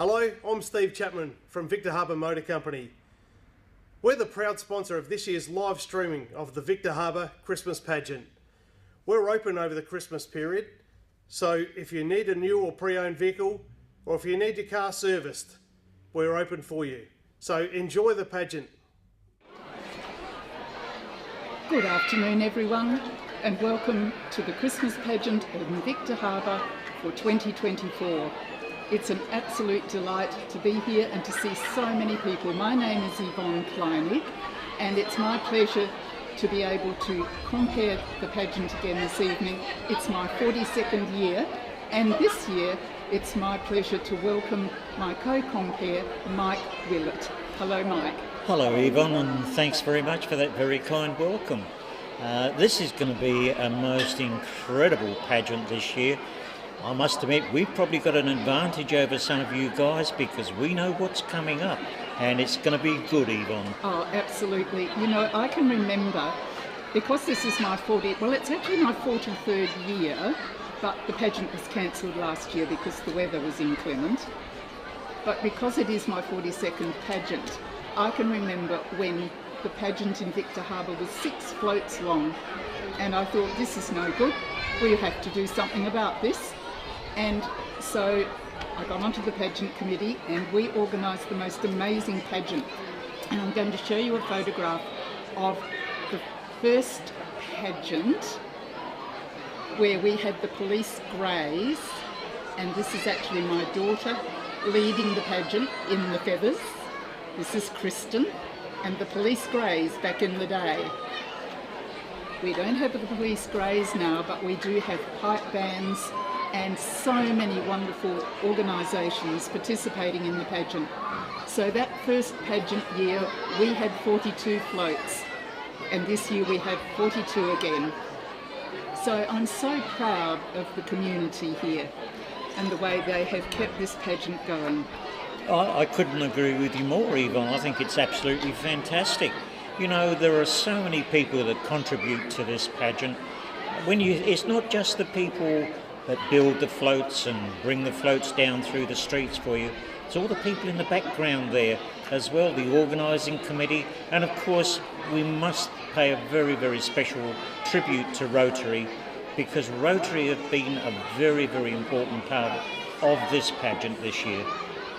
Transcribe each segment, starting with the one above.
Hello, I'm Steve Chapman from Victor Harbour Motor Company. We're the proud sponsor of this year's live streaming of the Victor Harbour Christmas Pageant. We're open over the Christmas period, so if you need a new or pre-owned vehicle, or if you need your car serviced, we're open for you. So enjoy the pageant. Good afternoon everyone, and welcome to the Christmas Pageant in Victor Harbour for 2024. It's an absolute delight to be here and to see so many people. My name is Yvonne Kleinig, and it's my pleasure to be able to compare the pageant again this evening. It's my 42nd year, and this year it's my pleasure to welcome my co-compere, Mike Willett. Hello, Mike. Hello, Yvonne, and thanks very much for that very kind welcome. This is going to be a most incredible pageant this year. I must admit, we've probably got an advantage over some of you guys because we know what's coming up, and it's going to be good, Yvonne. Oh, absolutely. You know, I can remember, because this is my it's actually my 43rd year, but the pageant was cancelled last year because the weather was inclement. But because it is my 42nd pageant, I can remember when the pageant in Victor Harbour was 6 floats long, and I thought, this is no good, we have to do something about this. And so I got onto the pageant committee and we organised the most amazing pageant. And I'm going to show you a photograph of the first pageant where we had the police greys, and this is actually my daughter leading the pageant in the feathers. This is Kristen, and the police greys back in the day. We don't have the police greys now, but we do have pipe bands and so many wonderful organisations participating in the pageant. So that first pageant year we had 42 floats, and this year we have 42 again. So I'm so proud of the community here and the way they have kept this pageant going. I couldn't agree with you more, Yvonne. I think it's absolutely fantastic. You know, there are so many people that contribute to this pageant. It's not just the people that build the floats and bring the floats down through the streets for you. It's all the people in the background there as well, the organising committee, and of course we must pay a very, very special tribute to Rotary, because Rotary have been a very, very important part of this pageant this year.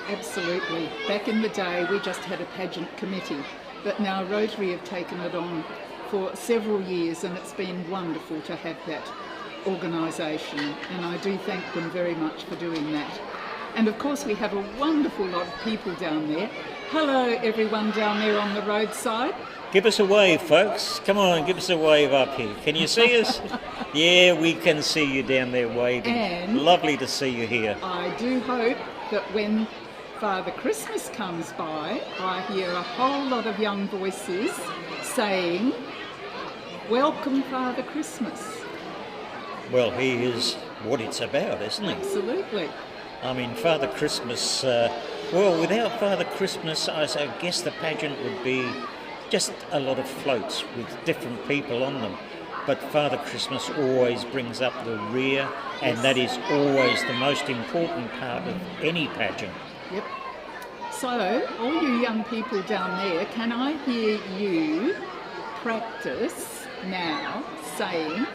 Absolutely. Back in the day we just had a pageant committee, but now Rotary have taken it on for several years, and it's been wonderful to have that organisation, and I do thank them very much for doing that. And of course we have a wonderful lot of people down there. Hello everyone down there on the roadside. Give us a wave, folks. Come on, give us a wave up here. Can you see us? Yeah, we can see you down there waving. And lovely to see you here. I do hope that when Father Christmas comes by, I hear a whole lot of young voices saying, "Welcome, Father Christmas." Well, he is what it's about, isn't he? Absolutely. I mean, Father Christmas, without Father Christmas, I guess the pageant would be just a lot of floats with different people on them. But Father Christmas always brings up the rear, and that is always the most important part of any pageant. Yep. So, all you young people down there, can I hear you practice now saying,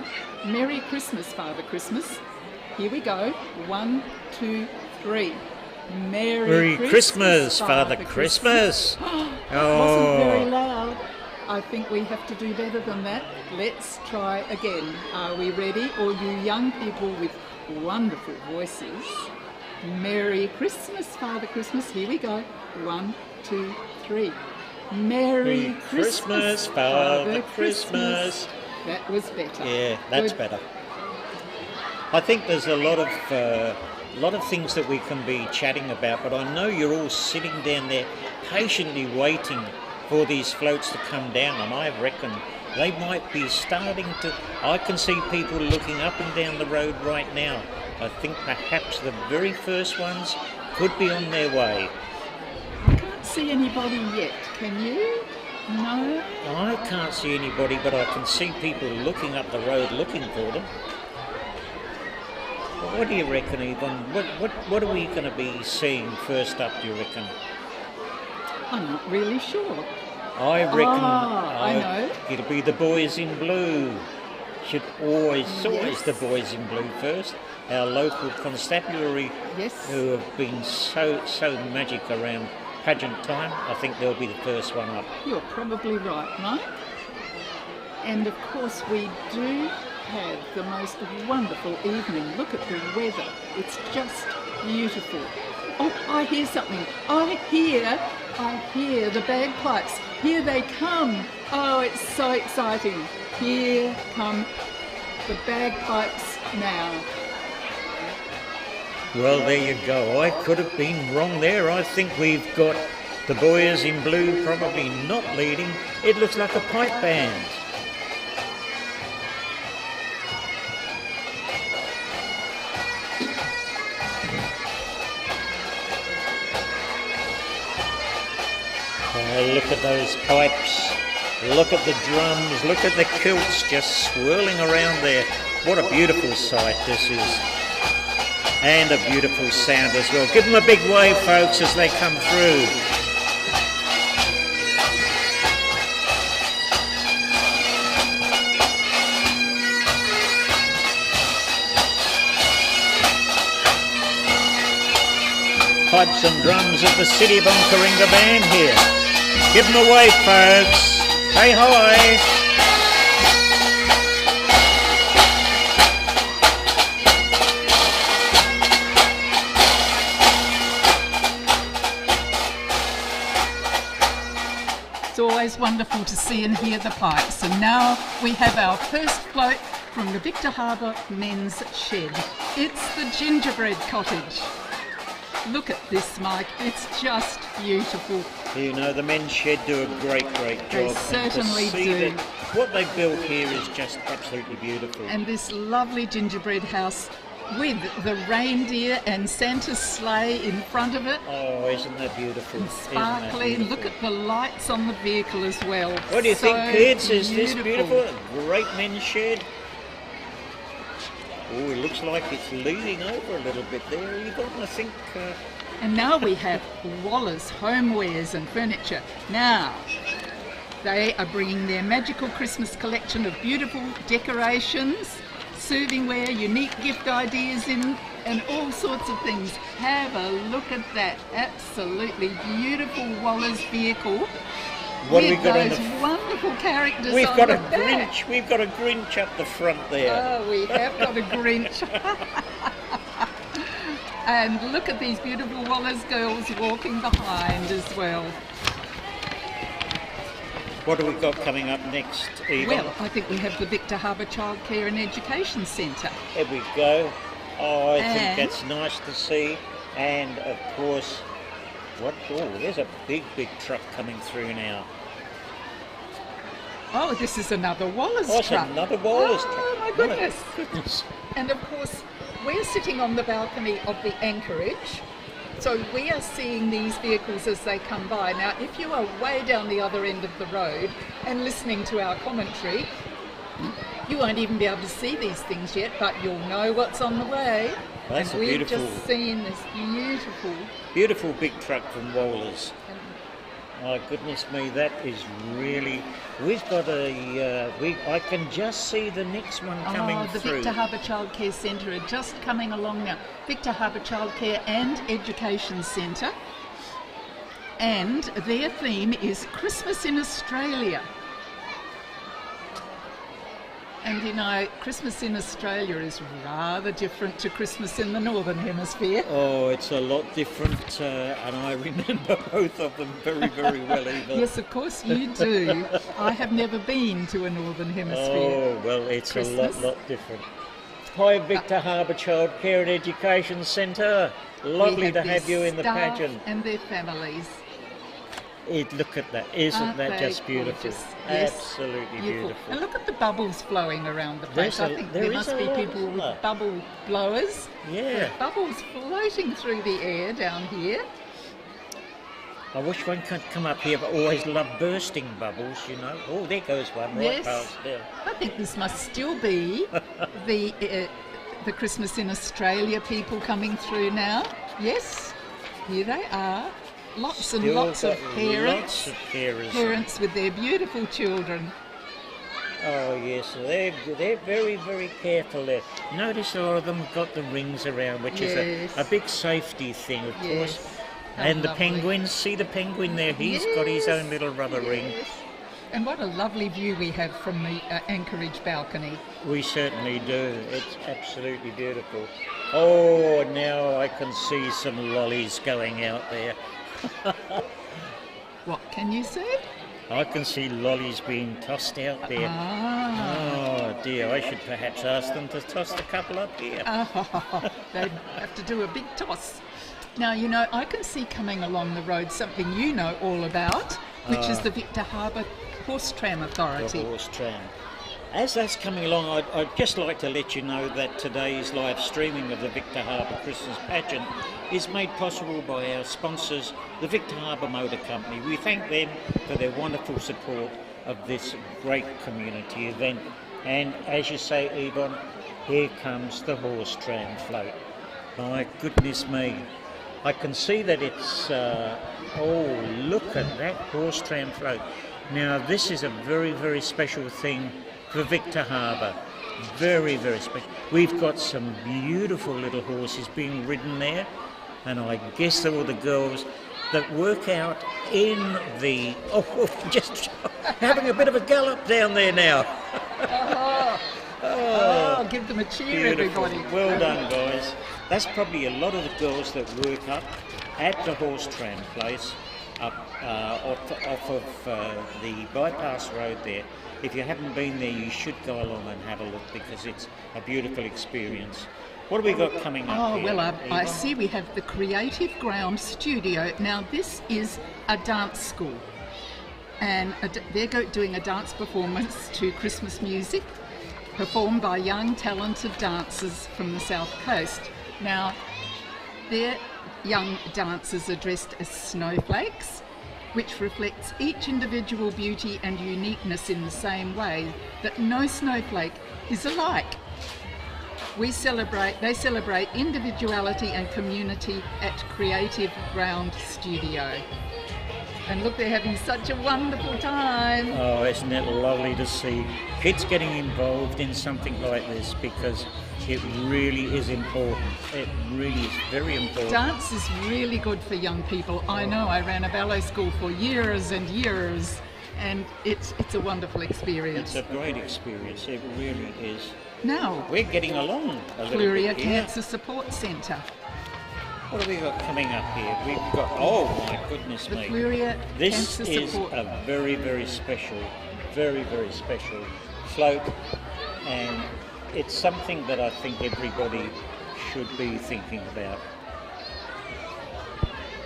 "Merry Christmas, Father Christmas"? Here we go. 1, 2, 3. Merry Christmas, Father Christmas. That wasn't very loud. I think we have to do better than that. Let's try again. Are we ready? All you young people with wonderful voices. Merry Christmas, Father Christmas. Here we go. 1, 2, 3. Merry Christmas, Father Christmas. That was better. Yeah, that's better. I think there's a lot of things that we can be chatting about, but I know you're all sitting down there patiently waiting for these floats to come down, and I reckon they might be starting to. I can see people looking up and down the road right now. I think perhaps the very first ones could be on their way. I can't see anybody yet, can you? No? I can't see anybody, but I can see people looking up the road looking for them. What do you reckon, Yvonne? What are we going to be seeing first up, do you reckon? I'm not really sure. I reckon I know. it'll be the boys in blue. Should always the boys in blue first. Our local constabulary, who have been so magic around pageant time. I think they'll be the first one up. You're probably right, Mike. And of course we do have the most wonderful evening. Look at the weather. It's just beautiful. Oh, I hear something. I hear the bagpipes. Here they come. Oh, it's so exciting. Here come the bagpipes now. Well, there you go. I could have been wrong there. I think we've got the boys in blue probably not leading. It looks like a pipe band. Look at those pipes, look at the drums, look at the kilts just swirling around there. What a beautiful sight this is. And a beautiful sound as well. Give them a big wave, folks, as they come through. Pipes and drums of the City of Onkaringa Band here. Give them a wave, folks. Hey, hi. It's always wonderful to see and hear the pipes. And now we have our first float from the Victor Harbour Men's Shed. It's the Gingerbread Cottage. Look at this, Mike. It's just beautiful. You know, the men's shed do a great job. They certainly do. What they've built here is just absolutely beautiful. And this lovely gingerbread house with the reindeer and Santa's sleigh in front of it. Oh, isn't that beautiful? And sparkly. Look at the lights on the vehicle as well. What do you think, kids? Is this beautiful? A great men's shed. Oh, it looks like it's leaning over a little bit there, Yvonne. I think... And now we have Waller's Homewares and Furniture. Now, they are bringing their magical Christmas collection of beautiful decorations, servingware, unique gift ideas in, and all sorts of things. Have a look at that. Absolutely beautiful Waller's vehicle. What have we got those wonderful characters We've on got the a back. Grinch. We've got a Grinch up the front there. Oh, we have got a Grinch. And look at these beautiful Wallace girls walking behind as well. What have we got coming up next, Yvonne? Well, I think we have the Victor Harbour Childcare and Education Centre. There we go. Oh, I think that's nice to see. And of course, there's a big truck coming through now. Oh, this is another Wallace truck. It's another Wallace truck. Oh, my goodness. And of course, we're sitting on the balcony of the anchorage. So we are seeing these vehicles as they come by. Now, if you are way down the other end of the road and listening to our commentary, you won't even be able to see these things yet, but you'll know what's on the way. That's and we've just seen this beautiful big truck from Waller's. My goodness me, that is really... We've got I can just see the next one coming through. The Victor Harbour Childcare Centre are just coming along now. Victor Harbour Childcare and Education Centre. And their theme is Christmas in Australia. And you know, Christmas in Australia is rather different to Christmas in the Northern Hemisphere. Oh, it's a lot different, and I remember both of them very well, Eva. Yes, of course you do. I have never been to a Northern Hemisphere. Oh, well, it's Christmas. a lot different. Hi, Victor Harbour Childcare and Education Centre. Lovely to have you in the pageant. And their families. Look at that. Isn't that just beautiful? Gorgeous? Yes, absolutely beautiful. And look at the bubbles flowing around the place. I think there must be people with bubble blowers. Yeah. Bubbles floating through the air down here. I wish one could come up here, but always love bursting bubbles, you know. Oh, there goes one right past there. I think this must still be the the Christmas in Australia people coming through now. Yes, here they are. Lots and lots of parents. Lots of carers. Parents with their beautiful children. Oh yes, they're very, very careful there. Notice a lot of them have got the rings around, which is a big safety thing, of course. How And the lovely. penguins, see the penguin there? He's got his own little rubber ring. And what a lovely view we have from the Anchorage balcony. We certainly do. It's absolutely beautiful. Oh, now I can see some lollies going out there. What can you see? I can see lollies being tossed out there. Ah. Oh dear, I should perhaps ask them to toss a couple up here. They'd have to do a big toss. Now, you know, I can see coming along the road something you know all about, which is the Victor Harbour Horse Tram Authority. The horse tram. As that's coming along, I'd just like to let you know that today's live streaming of the Victor Harbour Christmas Pageant is made possible by our sponsors, the Victor Harbour Motor Company. We thank them for their wonderful support of this great community event. And as you say, Yvonne, here comes the horse tram float. My goodness me. I can see that it's, oh, look at that horse tram float. Now, this is a very, very special thing for Victor Harbour. Very, very special. We've got some beautiful little horses being ridden there, and I guess they're all the girls that work out in the... Oh, just having a bit of a gallop down there now. Oh, give them a cheer, Beautiful. everybody. Well done, guys. That's probably a lot of the girls that work up at the horse tram place, up off of the bypass road there. If you haven't been there, you should go along and have a look because it's a beautiful experience. What have we got coming up Oh, here, well, I Yvonne? see we have the Creative Ground Studio. Now, this is a dance school, and they're doing a dance performance to Christmas music, performed by young, talented dancers from the South Coast. Now, their young dancers are dressed as snowflakes, which reflects each individual beauty and uniqueness in the same way that no snowflake is alike. They celebrate individuality and community at Creative Ground Studio. And look, they're having such a wonderful time. Oh, isn't it lovely to see kids getting involved in something like this, because it really is important. It really is very important. Dance is really good for young people. I know, I ran a ballet school for years and years, and it's a wonderful experience. It's a great experience, it really is. Now, We're getting along a little Fluria bit here. Cancer Support Centre. What have we got coming up here? We've got, oh my goodness The me. Fluria This Cancer is Support. a very, very special float, and it's something that I think everybody should be thinking about.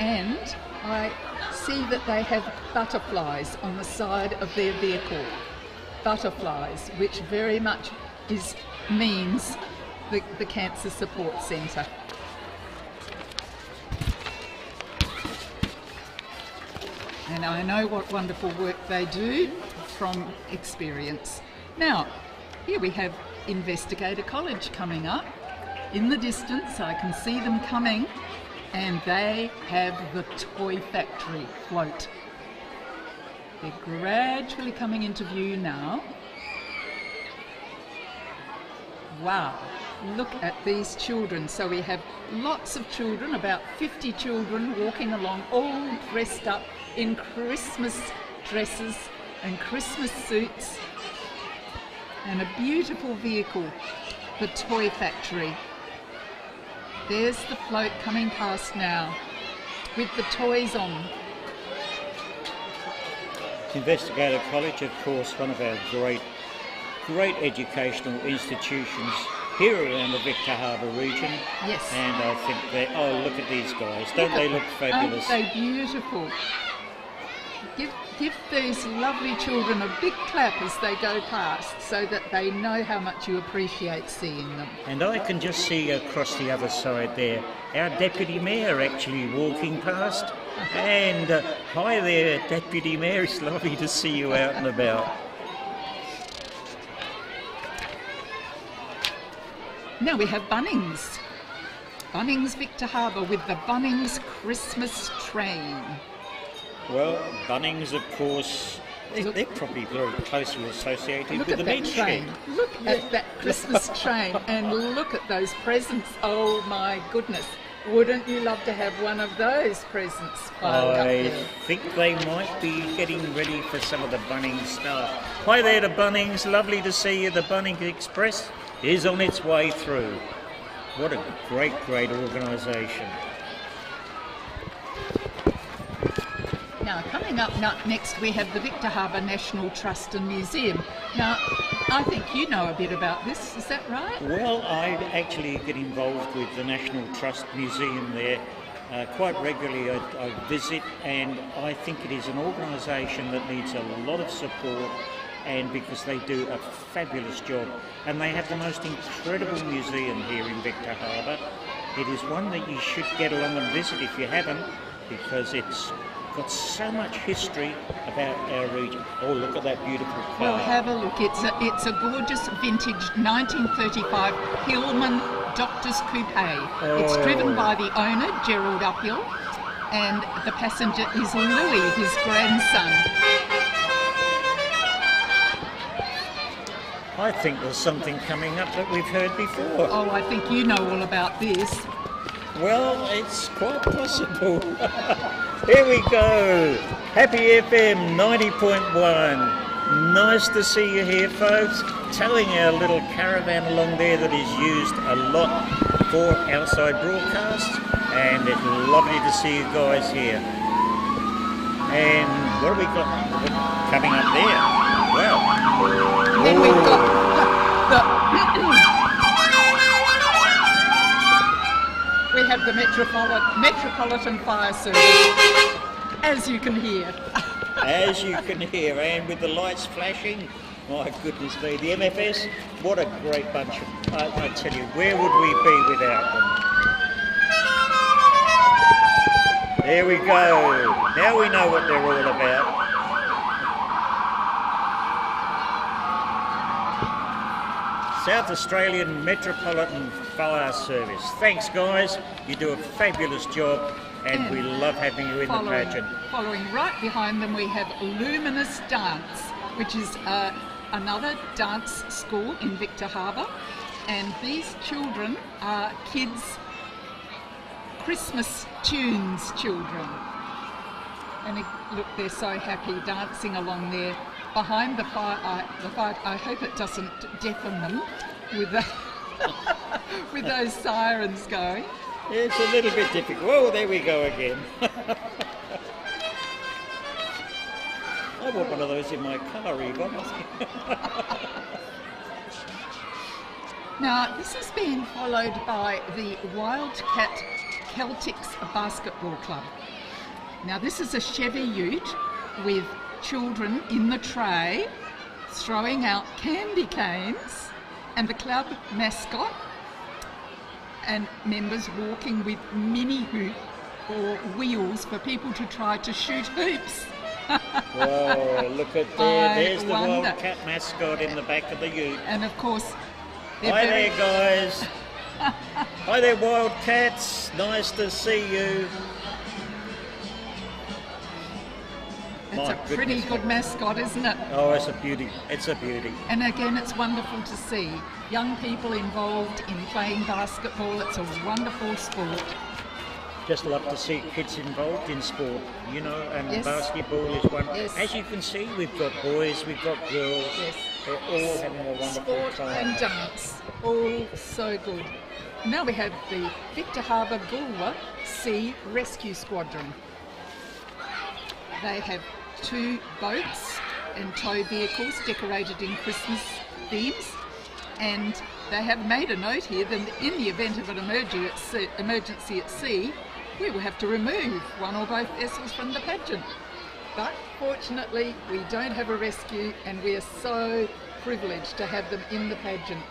And I see that they have butterflies on the side of their vehicle. Butterflies, which very much means the Cancer Support Centre. And I know what wonderful work they do from experience. Now, here we have Investigator College coming up. In the distance, I can see them coming, and they have the Toy Factory float. They're gradually coming into view now. Wow, look at these children. So we have lots of children, about 50 children walking along, all dressed up in Christmas dresses and Christmas suits, and a beautiful vehicle, the Toy Factory. There's the float coming past now with the toys on. Investigator College, of course, one of our great educational institutions here around the Victor Harbour region. Yes. And I think they, oh, look at these guys. Don't they look fabulous? Aren't they beautiful? Give these lovely children a big clap as they go past, so that they know how much you appreciate seeing them. And I can just see across the other side there, our Deputy Mayor actually walking past. And hi there, Deputy Mayor, it's lovely to see you out and about. Now we have Bunnings. Bunnings Victor Harbour with the Bunnings Christmas train. Well, Bunnings, of course, they're probably very closely associated Look with at the that meat train. shed. Look at that Christmas train, and look at those presents. Oh my goodness. Wouldn't you love to have one of those presents piled up I there? think they might be getting ready for some of the Bunnings staff. Hi there to Bunnings, lovely to see you. The Bunnings Express is on its way through. What a great, great organisation. Now, coming up next, we have the Victor Harbour National Trust and Museum. Now, I think you know a bit about this, is that right? Well, I actually get involved with the National Trust Museum there quite regularly. I visit, and I think it is an organisation that needs a lot of support, and because they do a fabulous job, and they have the most incredible museum here in Victor Harbour. It is one that you should get along and visit if you haven't, because it's got so much history about our region. Oh, look at that beautiful car. Well, have a look. It's a gorgeous vintage 1935 Hillman Doctor's Coupe. It's driven by the owner, Gerald Uphill, and the passenger is Louis, his grandson. I think there's something coming up that we've heard before. Oh, I think you know all about this. Well, it's quite possible. Here we go. Happy FM 90.1. Nice to see you here, folks. Towing our little caravan along there that is used a lot for outside broadcasts. And it's lovely to see you guys here. And what have we got coming up there? Well, Then we've got we have the Metropolitan Fire Service, as you can hear. as you can hear, and with the lights flashing, my goodness me, the MFS, what a great bunch of, I tell you, where would we be without them? There we go, now we know what they're all about. South Australian Metropolitan Fire Service. Thanks, guys. You do a fabulous job, and we love having you in the pageant. Following right behind them, we have Luminous Dance, which is another dance school in Victor Harbour. And these children are kids' Christmas tunes children. And look, they're so happy dancing along there. Behind the fire, I hope it doesn't deafen them with with those sirens going. It's a little bit difficult. Oh, there we go again. I want one of those in my car, Yvonne. Now, this is being followed by the Wildcat Celtics Basketball Club. Now, this is a Chevy ute with children in the tray throwing out candy canes, and the club mascot and members walking with mini hoop or wheels for people to try to shoot hoops. Whoa, look at there. There's the wonder. Wildcat mascot in the back of the ute. And of course, Hi there, guys. Hi there, Wildcats. Nice to see you. It's a pretty good mascot, isn't it? Oh, it's a beauty. It's a beauty. And again, it's wonderful to see young people involved in playing basketball. It's a wonderful sport. Just love to see kids involved in sport, you know, and Yes. basketball is one. Yes. As you can see, we've got boys, we've got girls. Yes. They're all having a wonderful Sport time. and dance, all so good. Now we have the Victor Harbour Goolwa Sea Rescue Squadron. They have 2 boats and tow vehicles decorated in Christmas themes, and they have made a note here that in the event of an emergency at sea, we will have to remove one or both vessels from the pageant. But fortunately, we don't have a rescue, and we are so privileged to have them in the pageant.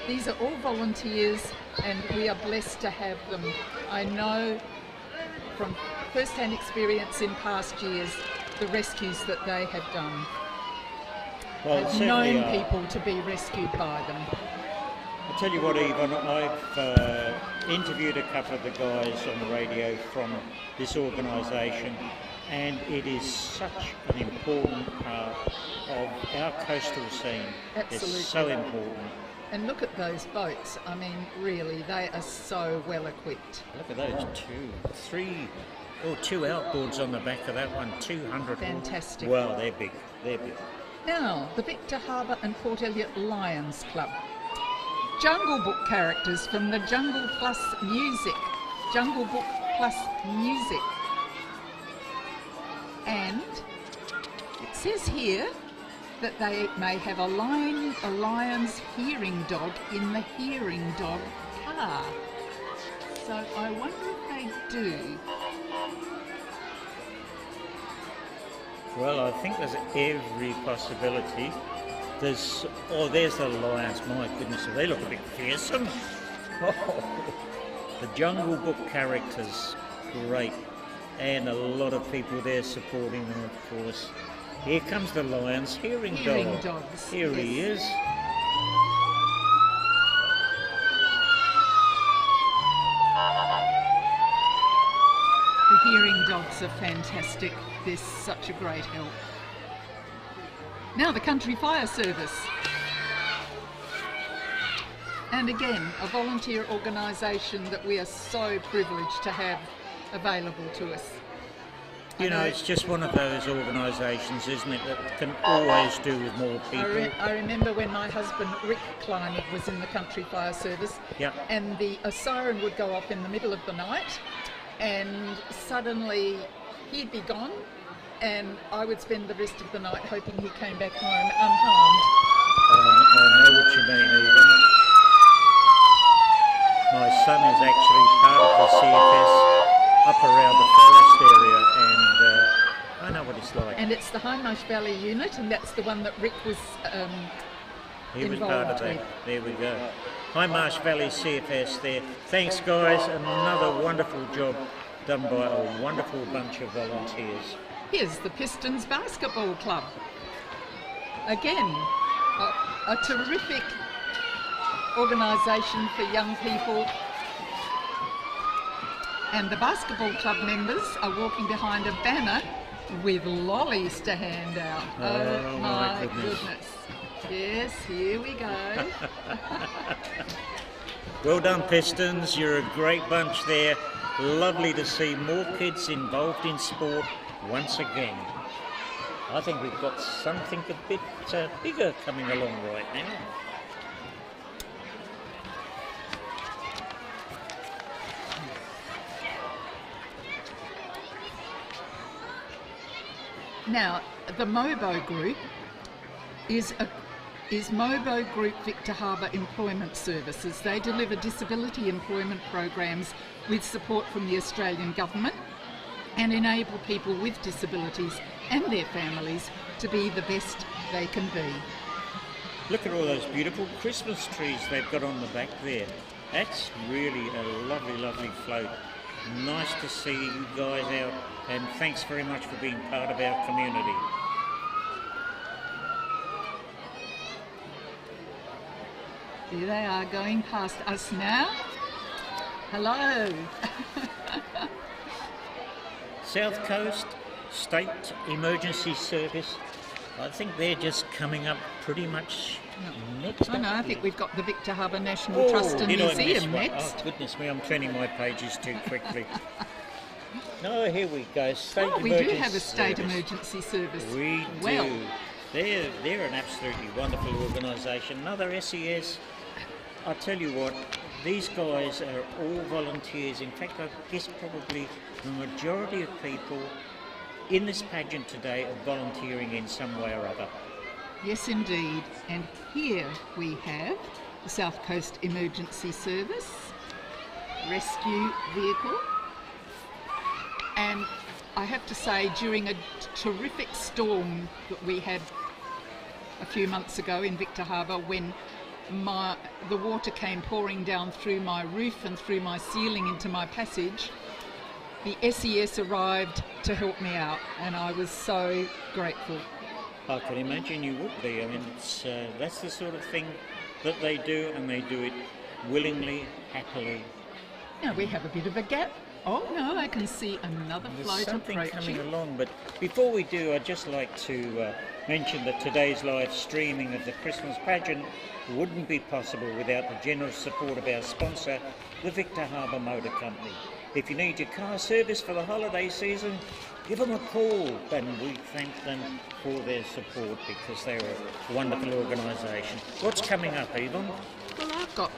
These are all volunteers, and we are blessed to have them. I know from first-hand experience in past years the rescues that they have done. Well, I've certainly known are. people to be rescued by them. I tell you what, Yvonne, I've interviewed a couple of the guys on the radio from this organisation, and it is such an important part of our coastal scene. Absolutely. It's so important. And look at those boats. I mean, really, they are so well equipped. Look at those two outboards on the back of that one, 200. Fantastic. Wow, they're big. They're big. Now, the Victor Harbour and Port Elliot Lions Club. Jungle Book characters from the Jungle Plus Music. Jungle Book Plus Music. And it says here that they may have a lion's hearing dog in the hearing dog car. So I wonder if they do. Well, I think there's every possibility. There's the lions. My goodness, they look a bit fearsome. Oh, the Jungle Book characters, great. And a lot of people there supporting them, of course. Here comes the lion's hearing dog. Dogs. Here yes. he is. The hearing dogs are fantastic. They're such a great help. Now the Country Fire Service. And again, a volunteer organisation that we are so privileged to have available to us. You know, it's just one of those organisations, isn't it, that can always do with more people. I remember when my husband Rick Klein was in the Country Fire Service, Yeah. and a siren would go off in the middle of the night, and suddenly he'd be gone, and I would spend the rest of the night hoping he came back home unharmed. I know what you mean, Eva. My son is actually part of the CFS up around the forest area, and I know what it's like. And it's the Hindmarsh Valley unit, and that's the one that Rick was He was part of involved that. with. There we go. Hindmarsh Valley CFS there. Thanks, guys. Another wonderful job done by a wonderful bunch of volunteers. Here's the Pistons Basketball Club. Again, a terrific organisation for young people. And the basketball club members are walking behind a banner with lollies to hand out. Oh, my goodness. Yes, here we go. Well done, Pistons. You're a great bunch there. Lovely to see more kids involved in sport once again. I think we've got something a bit bigger coming along right now. Now, the Mobo Group is Mobo Group Victor Harbour Employment Services. They deliver disability employment programs with support from the Australian Government and enable people with disabilities and their families to be the best they can be. Look at all those beautiful Christmas trees they've got on the back there. That's really a lovely, lovely float. Nice to see you guys out, and thanks very much for being part of our community. Here they are going past us now. Hello. South Coast State Emergency Service. I think they're just coming up pretty much next. I know, I think we've got the Victor Harbour National Trust and Museum next. Oh, goodness me, I'm turning my pages too quickly. No, here we go. State We Emergency do have a state Service. emergency service. We Well, do. They're an absolutely wonderful organisation. Another SES. I tell you what, these guys are all volunteers. In fact, I guess probably the majority of people in this pageant today are volunteering in some way or other. yes indeed. And here we have the South Coast Emergency Service rescue vehicle. And I have to say, during a terrific storm that we had a few months ago in Victor Harbour, when the water came pouring down through my roof and through my ceiling into my passage, the SES arrived to help me out, and I was so grateful. I can imagine you would be. I mean, that's the sort of thing that they do, and they do it willingly, happily. Now we have a bit of a gap. Oh no, I can see another There's float something approaching. coming along, but before we do, I'd just like to mention that today's live streaming of the Christmas pageant wouldn't be possible without the generous support of our sponsor, the Victor Harbour Motor Company. If you need your car service for the holiday season, give them a call, and we thank them for their support because they're a wonderful organisation. What's coming up, Yvonne? Well, I've got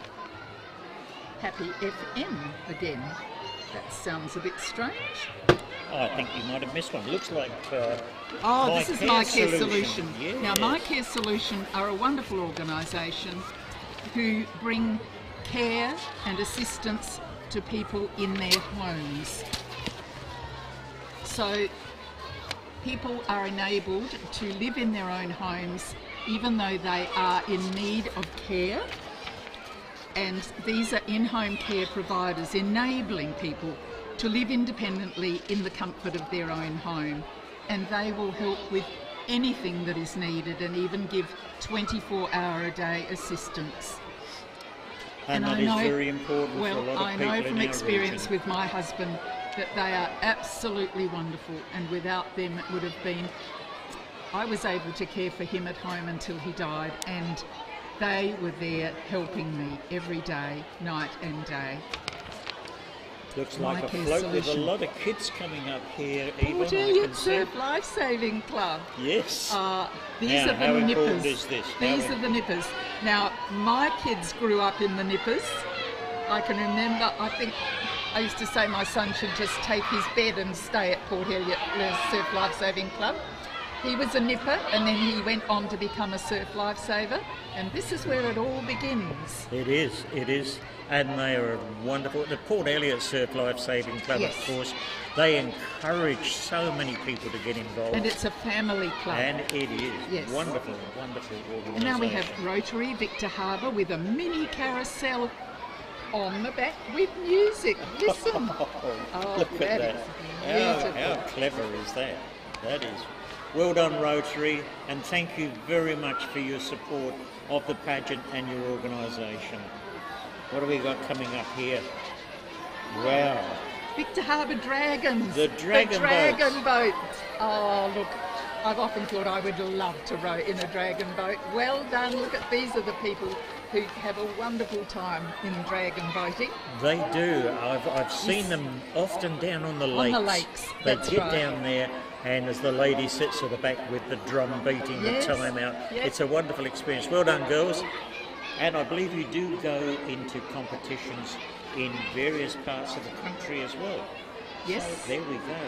Happy FM again. That sounds a bit strange. I think you might have missed one. Looks like This is My Care Solution. Yes. Now, My Care Solution are a wonderful organisation who bring care and assistance to people in their homes. So people are enabled to live in their own homes even though they are in need of care. And these are in-home care providers enabling people to live independently in the comfort of their own home. And they will help with anything that is needed and even give 24-hour-a-day assistance. And that is very important for a lot of people. I know from in our experience region. with my husband that they are absolutely wonderful, and without them it would have been... I was able to care for him at home until he died, and they were there helping me every day, night and day. Looks My like a Care float with a Solution. lot of kids coming up here, Yvonne. I Pageant can see. Surf Lifesaving Club. Yes. These Now, are how the important nippers. is this? These How are the nippers. Now, my kids grew up in the nippers. I can remember, I think I used to say my son should just take his bed and stay at Port Elliot Surf Lifesaving Club. He was a nipper, and then he went on to become a surf lifesaver, and this is where it all begins. It is. And they are wonderful. The Port Elliot Surf Life Saving Club, Yes. of course, they encourage so many people to get involved. And it's a family club. And it is. Yes. Wonderful organisation. And now we have Rotary Victor Harbour with a mini carousel on the back with music. Listen. Look at that. Is beautiful. How clever is that? That is. Well done, Rotary, and thank you very much for your support of the pageant and your organisation. What have we got coming up here? Wow. Victor Harbour Dragons. The dragon boat. Oh, look. I've often thought I would love to row in a dragon boat. Well done. Look at these are the people who have a wonderful time in dragon boating. They do. I've seen them often down on the lakes. On the lakes, They that's get right. down there, and as the lady sits at the back with the drum beating Yes, the time out, yes. it's a wonderful experience. Well done, girls. And I believe you do go into competitions in various parts of the country as well. Yes. So there we go.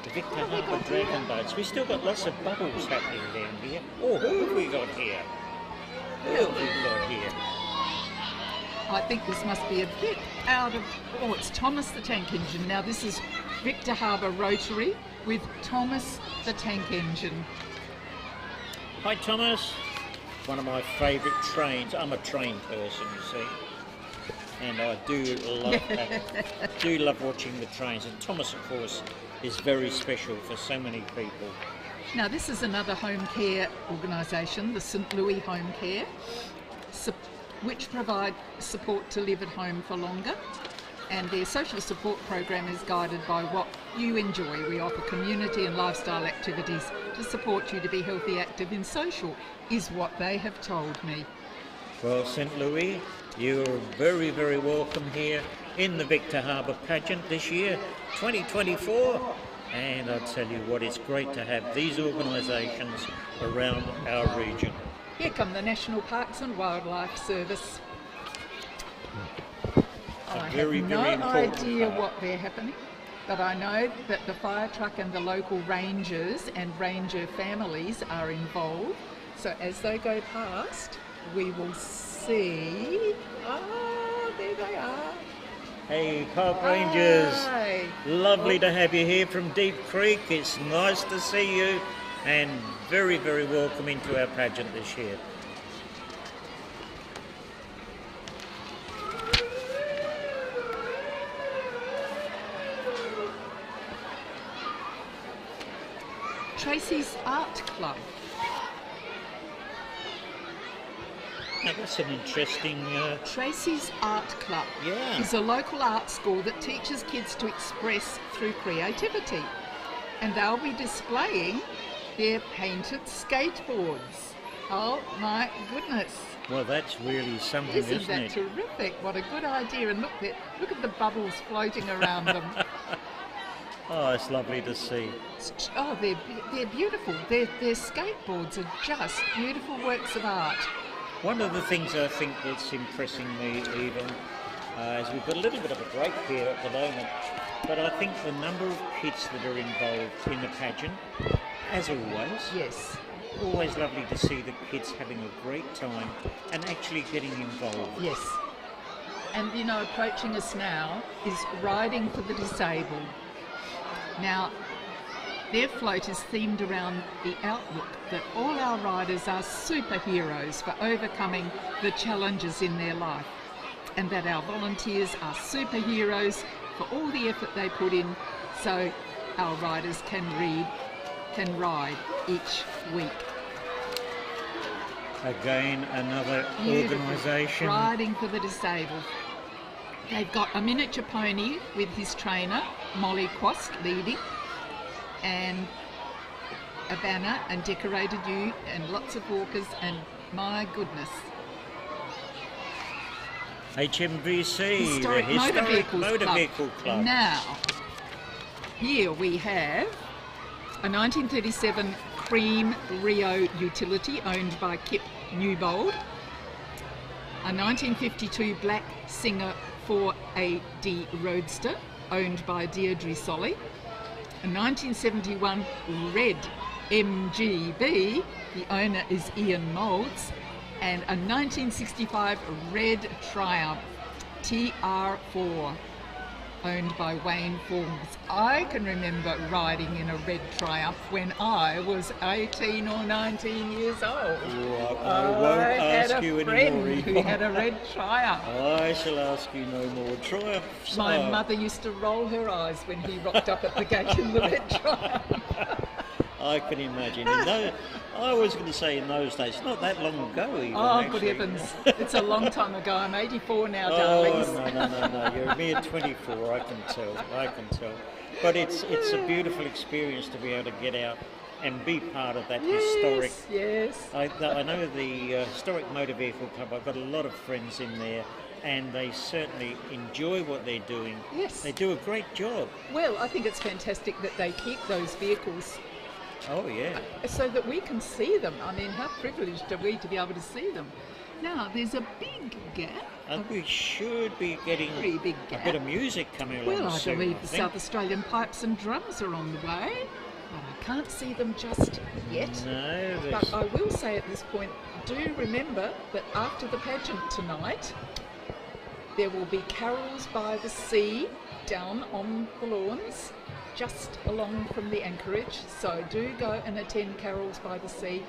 The Victor What have we Harbour got here? Dragon Boats. We've still got lots of bubbles happening down here. Oh, who have we got here? Who have we got here? I think this must be a bit out of... Oh, it's Thomas the Tank Engine. Now this is Victor Harbour Rotary with Thomas the Tank Engine. Hi, Thomas. One of my favourite trains. I'm a train person, you see. And I do love watching the trains. And Thomas, of course, is very special for so many people. Now this is another home care organisation, the St Louis Home Care, which provide support to live at home for longer. And their social support program is guided by what you enjoy. We offer community and lifestyle activities to support you to be healthy, active and social, is what they have told me. Well, St Louis, you're very, very welcome here in the Victor Harbour Pageant this year, 2024. And I tell you what, it's great to have these organisations around our region. Here come the National Parks and Wildlife Service. I very, have very no important idea part. what they're happening, but I know that the fire truck and the local rangers and ranger families are involved. So as they go past, we will see. Ah, there they are. Hey, Park Rangers, Hi. lovely to have you here from Deep Creek. It's nice to see you and very, very welcome into our pageant this year. Tracy's Art Club. Now that's an interesting. Tracy's Art Club Yeah. is a local art school that teaches kids to express through creativity. And they'll be displaying their painted skateboards. Oh my goodness. Well, that's really something, Isn't isn't that it? terrific? What a good idea. And look at the bubbles floating around them. Oh, it's lovely to see. Oh, they're beautiful. Their skateboards are just beautiful works of art. One of the things I think that's impressing me even is we've got a little bit of a break here at the moment, but I think the number of kids that are involved in the pageant, as always, Yes. always lovely to see the kids having a great time and actually getting involved. Yes. And you know, approaching us now is Riding for the Disabled. Now, their float is themed around the outlook that all our riders are superheroes for overcoming the challenges in their life, and that our volunteers are superheroes for all the effort they put in so our riders can ride each week. Again, another Beautiful. organisation. Riding for the Disabled. They've got a miniature pony with his trainer, Molly Quast, leading, and a banner and decorated you and lots of walkers, and my goodness. HMVC, Historic the Historic Motor Vehicle Club. Now, here we have a 1937 cream Rio utility owned by Kip Newbold, a 1952 black Singer 4AD Roadster owned by Deirdre Solly, a 1971 red MGB, the owner is Ian Moulds, and a 1965 red Triumph TR4 owned by Wayne Forbes. I can remember riding in a red Triumph when I was 18 or 19 years old. I won't ask you anymore, who had a red Triumph. I shall ask you no more. Triumphs. My are- mother used to roll her eyes when he rocked up at the gate in the red Triumph. I can imagine. I was going to say in those days, not that long ago even. Oh, actually. good heavens. It's a long time ago. I'm 84 now, Oh, darlings. no. You're a mere 24, I can tell. But it's a beautiful experience to be able to get out and be part of that historic. Yes. I know the Historic Motor Vehicle Club, I've got a lot of friends in there, and they certainly enjoy what they're doing. Yes. They do a great job. Well, I think it's fantastic that they keep those vehicles Oh, yeah. so that we can see them. I mean, how privileged are we to be able to see them? Now, there's a big gap. And we should be getting Very big a gap. bit of music coming along Well, I soon, believe I the think. South Australian Pipes and Drums are on the way, but I can't see them just yet. No, But I will say at this point, do remember that after the pageant tonight, there will be carols by the sea down on the lawns, just along from the anchorage. So do go and attend carols by the sea.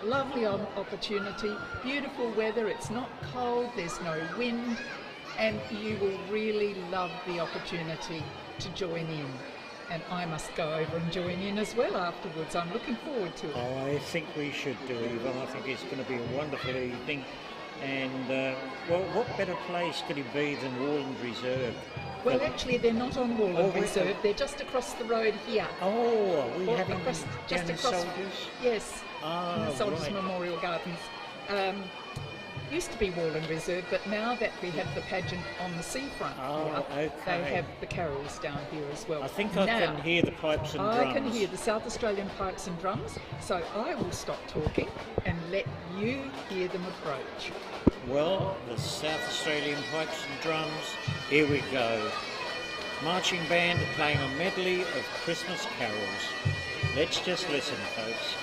Lovely opportunity, beautiful weather, it's not cold, there's no wind, and you will really love the opportunity to join in. And I must go over and join in as well afterwards. I'm looking forward to it. I think we should do, Yvonne. I think it's going to be a wonderful evening. And, well, what better place could it be than Warland Reserve? Well, actually, they're not on Warland Oh, wait. Reserve. They're just across the road here. Oh, are we Or having across- down just in across- Soldiers? Yes, in Ah, the Soldiers right. Memorial Gardens. Used to be Warland Reserve, but now that we have the pageant on the seafront Oh, here, okay. they have the carols down here as well. I think I Now, can hear the pipes and drums. I can hear the South Australian Pipes and Drums, so I will stop talking and let you hear them approach. Well, the South Australian Pipes and Drums, here we go. Marching band playing a medley of Christmas carols. Let's just listen, folks.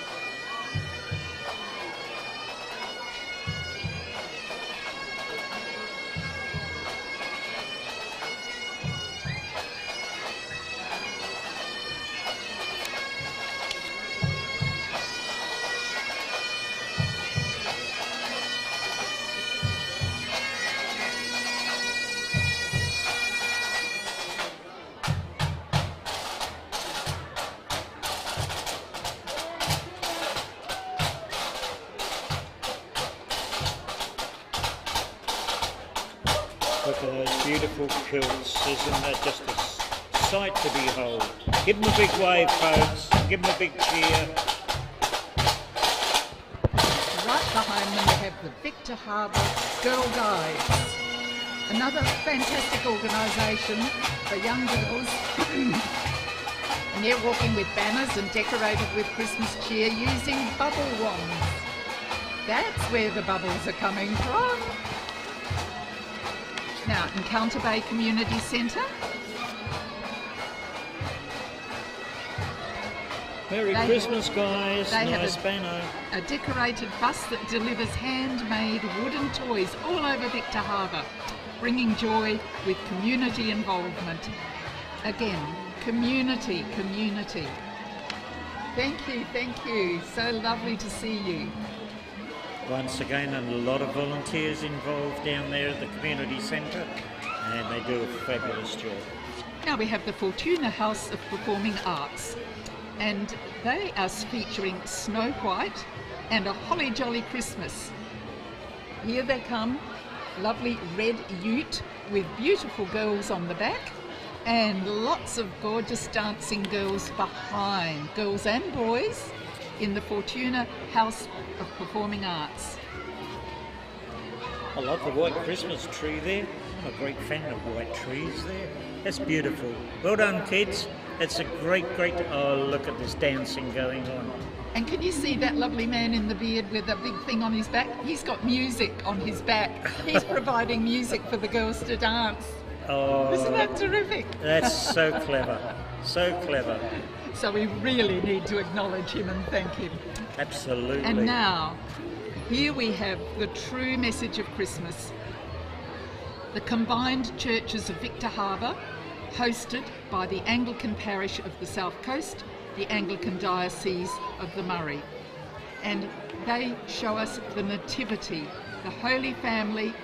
Look at those beautiful kilts. Isn't that just a sight to behold? Give them a big wave, folks. Give them a big cheer. Right behind them we have the Victor Harbour Girl Guides. Another fantastic organisation for young girls. And they're walking with banners and decorated with Christmas cheer using bubble wands. That's where the bubbles are coming from. Now, Encounter Bay Community Centre. Merry Christmas, guys. Nice banner. A decorated bus that delivers handmade wooden toys all over Victor Harbour, bringing joy with community involvement. Again, community. Thank you. So lovely to see you. Once again, and a lot of volunteers involved down there at the community centre, and they do a fabulous job. Now we have the Fortuna House of Performing Arts, and they are featuring Snow White and a Holly Jolly Christmas. Here they come, lovely red ute with beautiful girls on the back and lots of gorgeous dancing girls behind, girls and boys, in the Fortuna House of Performing Arts. I love the white Christmas tree there. I'm a great fan of white trees there. That's beautiful. Well done, kids. It's a great, oh, look at this dancing going on. And can you see that lovely man in the beard with a big thing on his back? He's got music on his back. He's providing music for the girls to dance. Oh, isn't that terrific? That's so clever. So we really need to acknowledge him and thank him. Absolutely. And now, here we have the true message of Christmas. The combined churches of Victor Harbour, hosted by the Anglican Parish of the South Coast, the Anglican Diocese of the Murray. And they show us the Nativity, the Holy Family,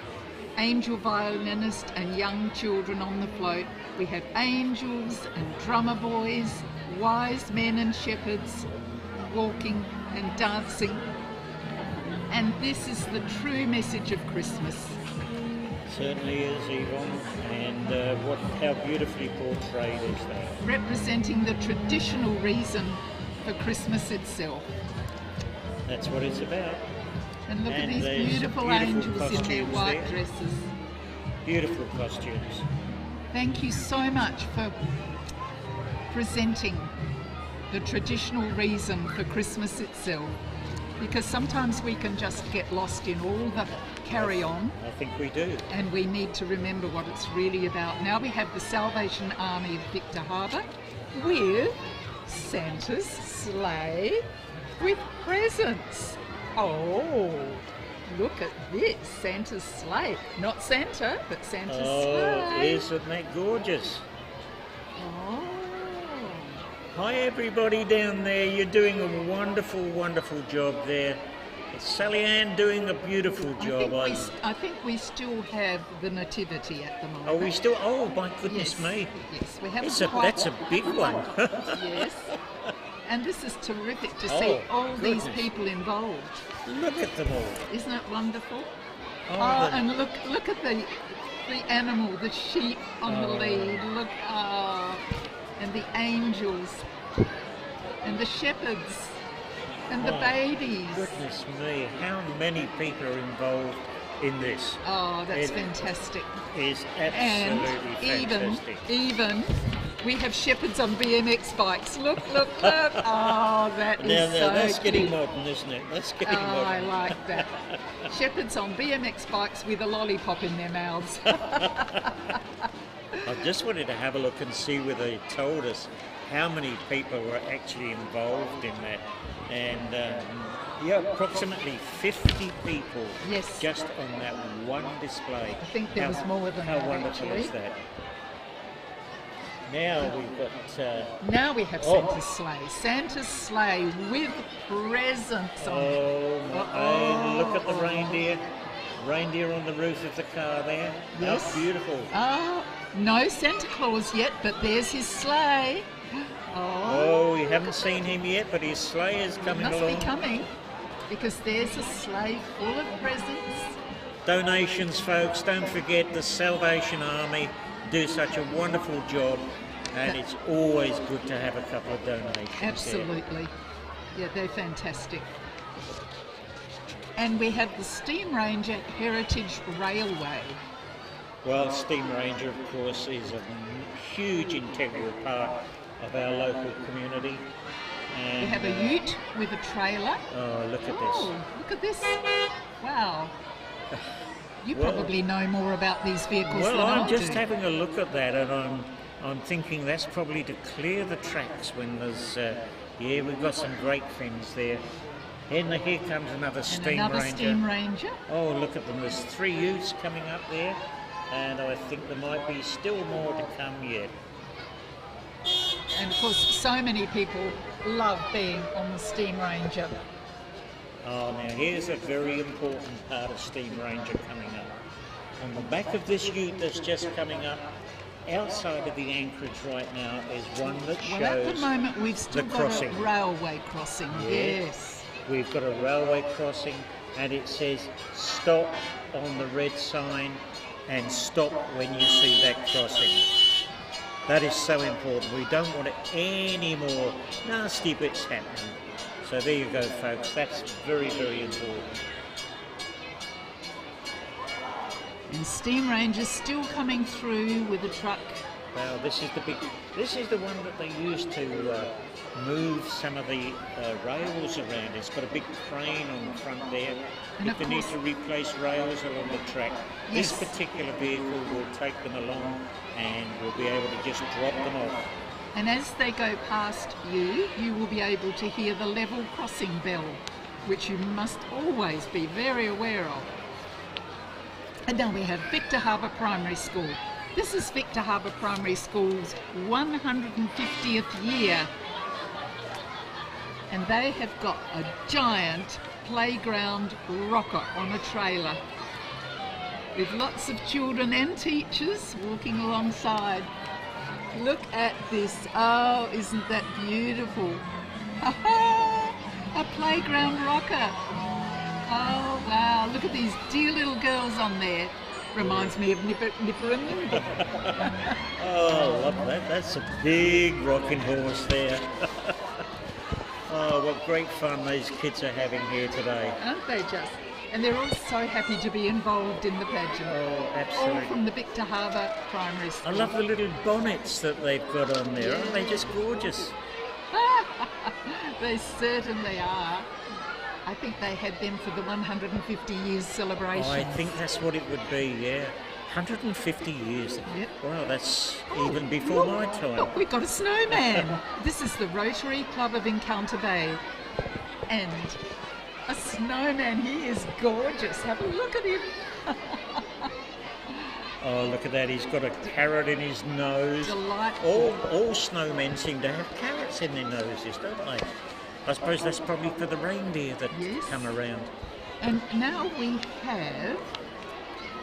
angel violinist and young children on the float. We have angels and drummer boys, wise men and shepherds walking and dancing. And this is the true message of Christmas. Certainly is, Yvonne, and how beautifully portrayed is that. Representing the traditional reason for Christmas itself. That's what it's about. And look at these beautiful angels in their white dresses. Beautiful costumes. Thank you so much for presenting the traditional reason for Christmas itself, because sometimes we can just get lost in all the carry-on. I think we do. And we need to remember what it's really about. Now we have the Salvation Army of Victor Harbour with Santa's sleigh with presents. Oh, look at this, Santa's sleigh. Not Santa, but Santa's sleigh. Isn't that gorgeous? Oh. Hi everybody down there, you're doing a wonderful, wonderful job there. It's Sally Ann doing a beautiful job. I think we still have the Nativity at the moment. Oh, we still, oh my goodness me. Yes, we have That's a big one. Yes. And this is terrific to see all these people involved. Look at them all. Isn't it wonderful? And look at the animal, the sheep on the lead. Look, and the angels, and the shepherds, and the babies. Goodness me, how many people are involved in this? Oh, that's fantastic. It's absolutely fantastic. Even we have shepherds on BMX bikes. Look. Oh, that is so that's cute. getting modern, isn't it? That's getting modern. I like that. Shepherds on BMX bikes with a lollipop in their mouths. I just wanted to have a look and see whether they told us how many people were actually involved in that. And approximately 50 people just on that one display. I think there was more than that. How wonderful actually. is that? Now we've got... now we have Santa's sleigh. Santa's sleigh with presents on it. And look at the reindeer. Reindeer on the roof of the car there. Yes. How beautiful. No Santa Claus yet, but there's his sleigh. We haven't seen him yet, but his sleigh is coming along. Must be coming, because there's a sleigh full of presents. Donations, folks, don't forget the Salvation Army do such a wonderful job, and it's always good to have a couple of donations. Absolutely. Yeah, they're fantastic. And we have the Steam Ranger Heritage Railway. Well, Steam Ranger, of course, is a huge integral part of our local community. And We have a ute with a trailer. oh, look at Oh, look at this. Wow. You Well- probably know more about these vehicles Well, than I I'm just do. having a look at that, and I'm thinking that's probably to clear the tracks when there's yeah, we've got some great things there. And here comes another And Steam another Ranger. Steam Ranger. Oh, look at them! There's 3 utes coming up there, and I think there might be still more to come yet. And of course, so many people love being on the Steam Ranger. Oh, now here's a very important part of Steam Ranger coming up. On the back of this ute that's just coming up, outside of the anchorage right now, is one that Well, at the shows moment, we've still the got crossing. a railway crossing. Yeah. Yes. We've got a railway crossing, and it says stop on the red sign and stop when you see that crossing. That is so important. We don't want any more nasty bits happening. So there you go, folks. That's very, very important. And Steam Ranger's still coming through with a truck. Well, this is the one that they use to move some of the rails around. It's got a big crane on the front there. And If of they need course- to replace rails along the track, Yes. this particular vehicle will take them along and we'll be able to just drop them off. And as they go past you, you will be able to hear the level crossing bell, which you must always be very aware of. And now we have Victor Harbour Primary School. This is Victor Harbour Primary School's 150th year. And they have got a giant playground rocker on a trailer with lots of children and teachers walking alongside. Look at this. Oh, isn't that beautiful? A playground rocker. Oh, wow. Look at these dear little girls on there. Reminds me of Nipper and Nimble. Oh, love that. That's a big rocking horse there. Oh, what great fun these kids are having here today. Aren't they just? And they're all so happy to be involved in the pageant. Oh, All absolutely. from the Victor Harbour Primary I School. love the little bonnets that they've got on there. Aren't they just gorgeous? They certainly are. I think they had them for the 150 years celebration. Oh, I think that's what it would be, yeah. 150 years. Yep. Wow, that's even before my time. Look, we've got a snowman. This is the Rotary Club of Encounter Bay. And a snowman. He is gorgeous. Have a look at him. Oh, look at that. He's got a carrot in his nose. Delightful. All snowmen seem to have carrots in their noses, don't they? I suppose that's probably for the reindeer that Yes. come around. And now we have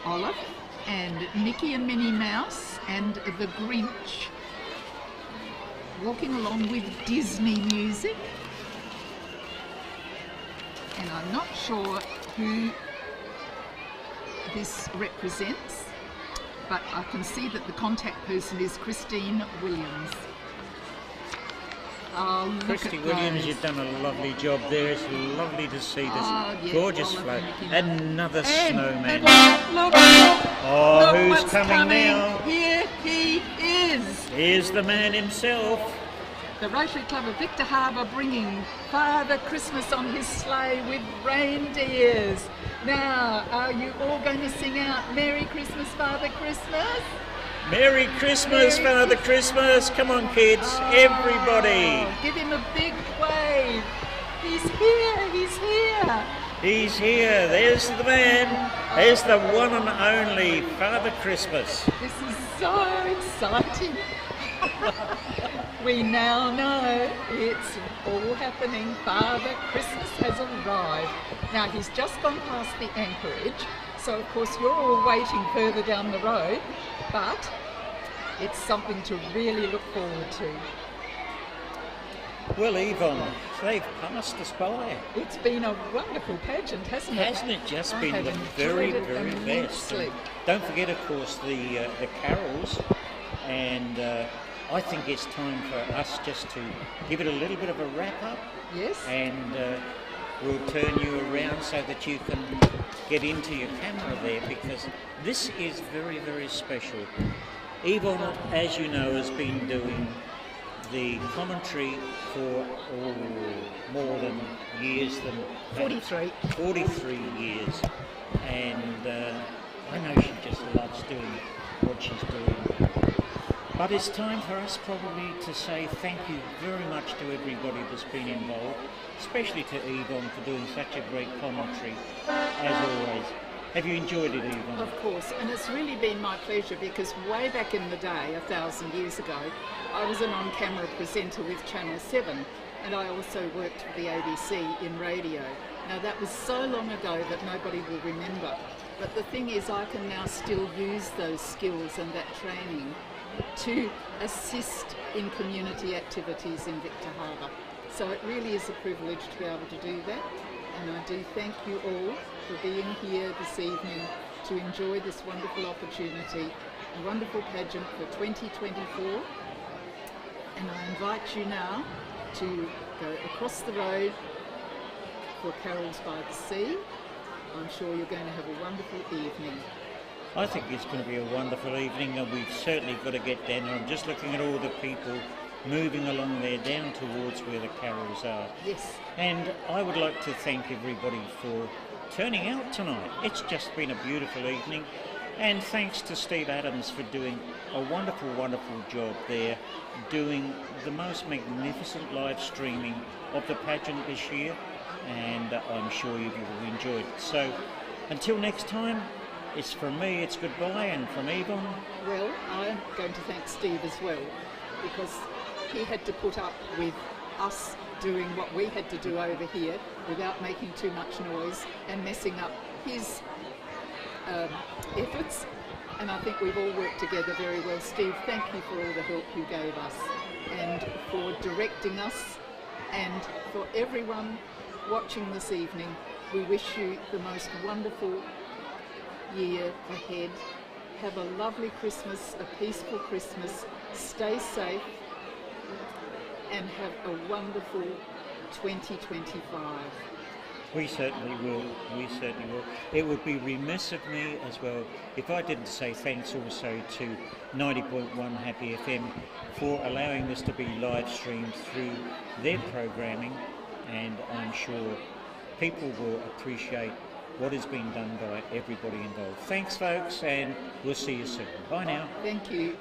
Olive and Mickey and Minnie Mouse and the Grinch walking along with Disney music. And I'm not sure who this represents, but I can see that the contact person is Christine Williams. Oh, look Christy at Williams, those. you've done a lovely job there. It's lovely to see this Oh, yes, gorgeous Olive float. and Mickey Mouse. Another And snowman. look, Oh, look who's what's coming now? Here he is. Here's the man himself. The Rotary Club of Victor Harbour bringing Father Christmas on his sleigh with reindeers. Now, are you all going to sing out Merry Christmas, Father Christmas? Merry Christmas, Merry Father Christmas. Come on, kids. Everybody. Oh, give him a big wave. He's here, he's here. He's here. There's the man. There's the one and only Father Christmas. This is so exciting. We now know it's all happening. Father Christmas has arrived. Now he's just gone past the anchorage, so of course you're all waiting further down the road, but it's something to really look forward to. Well, Yvonne, they've passed us by. It's been a wonderful pageant, hasn't it? Hasn't it just I been have the enjoyed very, it very best? immensely. And don't forget, of course, the carols. And I think it's time for us just to give it a little bit of a wrap up. Yes. And we'll turn you around so that you can get into your camera there, because this is very, very special. Yvonne, as you know, has been doing the commentary for more than years than 43. 43 years, and I know she just loves doing what she's doing. But it's time for us probably to say thank you very much to everybody that's been involved, especially to Yvonne for doing such a great commentary, as always. Have you enjoyed it, Yvonne? Of course, and it's really been my pleasure, because way back in the day, 1,000 years ago, I was an on-camera presenter with Channel 7, and I also worked for the ABC in radio. Now that was so long ago that nobody will remember, but the thing is, I can now still use those skills and that training to assist in community activities in Victor Harbor. So it really is a privilege to be able to do that, and I do thank you all for being here this evening to enjoy this wonderful opportunity, a wonderful pageant for 2024. And I invite you now to go across the road for Carols by the Sea. I'm sure you're going to have a wonderful evening. I think it's going to be a wonderful evening, and we've certainly got to get down there. I'm just looking at all the people moving along there down towards where the carols are. Yes. And I would like to thank everybody for turning out tonight. It's just been a beautiful evening, and thanks to Steve Adams for doing a wonderful, wonderful job there, doing the most magnificent live streaming of the pageant this year, and I'm sure you will enjoy it. So until next time, it's from me, it's goodbye, and from Yvonne. Well, I'm going to thank Steve as well, because he had to put up with us doing what we had to do over here without making too much noise and messing up his efforts. And I think we've all worked together very well. Steve, thank you for all the help you gave us, and for directing us, and for everyone watching this evening. We wish you the most wonderful year ahead. Have a lovely Christmas, a peaceful Christmas, stay safe, and have a wonderful 2025. We certainly will, we certainly will. It would be remiss of me as well if I didn't say thanks also to 90.1 Happy FM for allowing this to be live streamed through their programming, and I'm sure people will appreciate what has been done by everybody involved. Thanks folks, and we'll see you soon. Bye now. Thank you.